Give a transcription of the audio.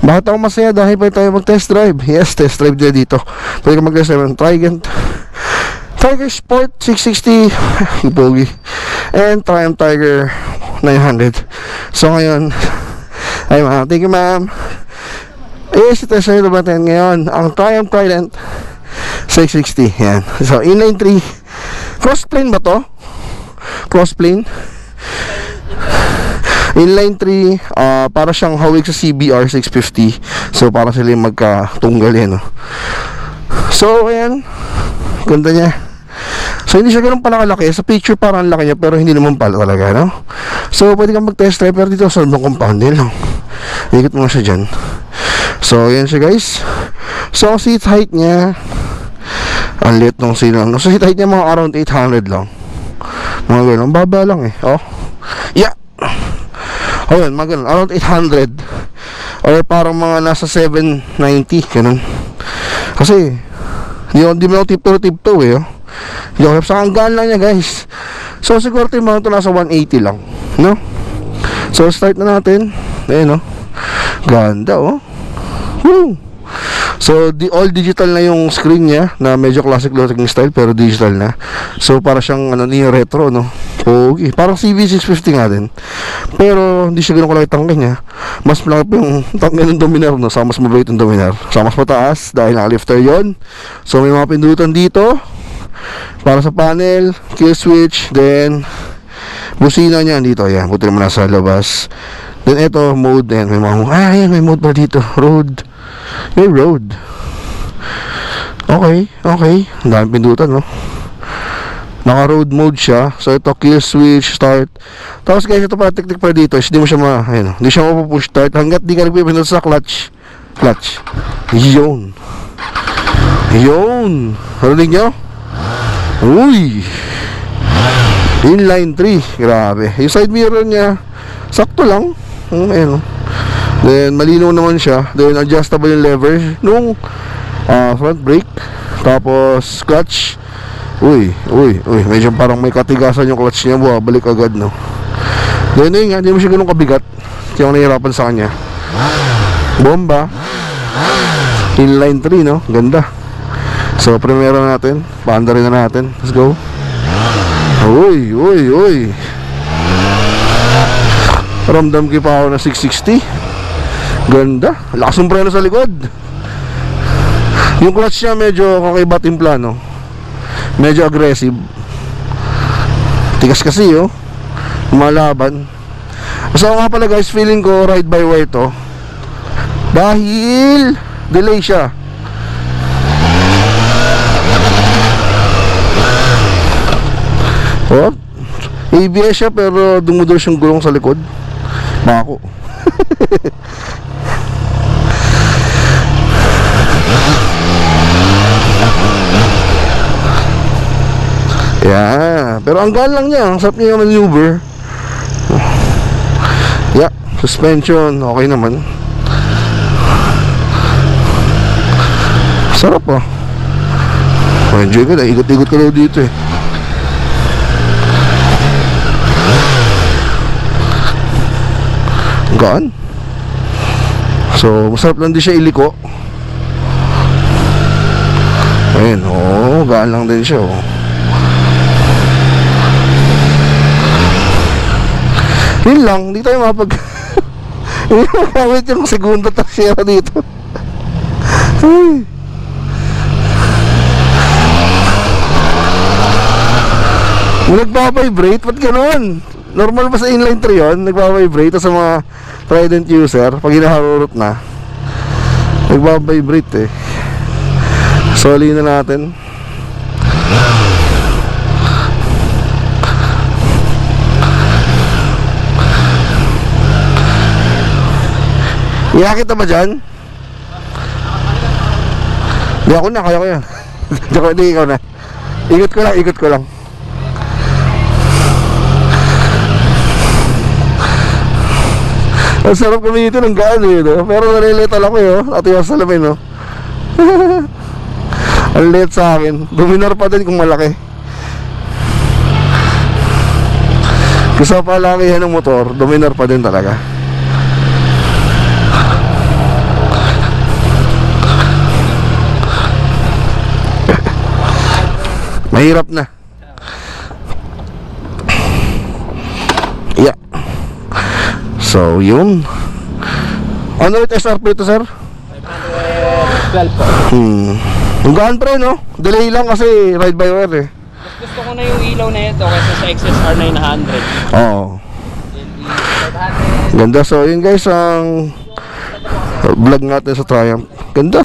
Bakit ako masaya? Dahil pwede tayo mag-test drive. Yes, test drive dyan dito. Pwede ka mag-test drive ng Triumph Tiger Sport 660 Pogi and Triumph Tiger 900. So ngayon, ay ma'am, thank you ma'am. Yes, test drive natin ngayon ang Triumph Trident 660. Yan. So inline 3 cross plane ba to? Cross plane inline 3, para siyang hawig sa CBR 650. So para sila yung magkatunggal yan, no? So ayan, ganda niya. So hindi siya ganun palakalaki. Sa picture parang laki niya, pero hindi naman pala talaga, no? So pwede kang mag-test drive. Pero dito sa loob ng compound nila, no? Ikot mo siya dyan. So ayan siya guys. So seat height niya, ang liit nung silang. So seat height niya mga around 800 lang. Mga ganun, baba lang eh. Oh, yeah. O yun, mga ganun, around 800 or parang mga nasa 790, ganun. Kasi di mo tip-to eh, oh. Yung sa hanggaan lang niya guys. So siguro yung mga ito nasa 180 lang, no? So start na natin. Ayan, oh, ganda, oh. Woo! So all digital na yung screen niya, na medyo classic looking style pero digital na. So para siyang ano, niya retro, no? Pogi. Parang CV650 nga din. Pero hindi siya ganoon kalaki tangke niya. Mas malaki pa yung tangke ng Dominar, no? Sa mas mabait yung Dominar. Sa mas mataas dahil naka-lifter yon. So may mga pindutan dito para sa panel, kill switch, then busina niya dito. Ayan, buti naman nasa labas. Then ito, mode. Ayan, may mga ayan, may mode pa dito. Road. May road. Okay, okay. Ang daming pindutan, no? Naka-road mode siya. So ito, kill switch, start. Tapos guys, ito pa, tik-tik pa dito. Hindi mo siya ayun, hindi siya mapupush start hanggat di ka nagpipindot sa clutch. Clutch. Yun. Yun. Narinig nyo? Uy. Inline 3. Grabe. Yung side mirror niya, sakto lang. Ayun, then malinaw naman siya. Then adjustable yung lever nung front brake. Tapos clutch. Uy, medyo parang may katigasan yung clutch niya. Balik agad, no? Then yun nga, hindi mo siya ganun kabigat. Kaya ako nahihirapan sa kanya. Bomba. Inline 3, no? Ganda. So primero natin, paanda rin na natin. Let's go. Uy. Ramdam ko pa ako na 660. Ganda. Lakas ng preno sa likod. Yung clutch niya medyo kakaiba timpla, no? Medyo aggressive. Tigas kasi, oh. Lumalaban. So nga pala guys, feeling ko ride by wire to dahil delay siya. Oh, ABS siya pero dumudol siyang gulong sa likod. Bako. Yeah, pero ang gaan lang niya. Ang sarap niya yung maneuver. Yeah, suspension okay naman. Sarap, oh. Enjoy ko na, ikot-ikot ka daw dito eh. Gaan. So masarap lang din siya iliko. Ayun, oo, gaan lang din siya, oh. Yun lang, hindi tayo hindi magamit yung segundo tasyera dito. Ay. Nagpa-vibrate? Ba't ganun? Normal ba sa inline 3 yun? Nagpa-vibrate sa mga Trident user pag hinaharurot na nagpa-vibrate eh. Soli na natin. Iakit na ba dyan? Di ako na, kaya ko yan. Di ikaw na. Ikot ko lang. Ang sarap kami dito ng gaan eh, no? Pero nalilital ako eh, oh. Atiwas sa lamin, no? Ang liit sa akin. Dominar pa din kung malaki. Kasi palakihan ng motor, dominar pa din talaga. Mahirap na. Yeah. So, yun. Ano ulit SRP ito, sir? 512 po. Ang gaan pa rin, no? Delay lang kasi ride by wire eh. Mas gusto ko na yung ilaw na ito kaysa sa XSR 900. Oo. LE 500. Ganda. So, yun guys, ang vlog natin sa Triumph. Ganda.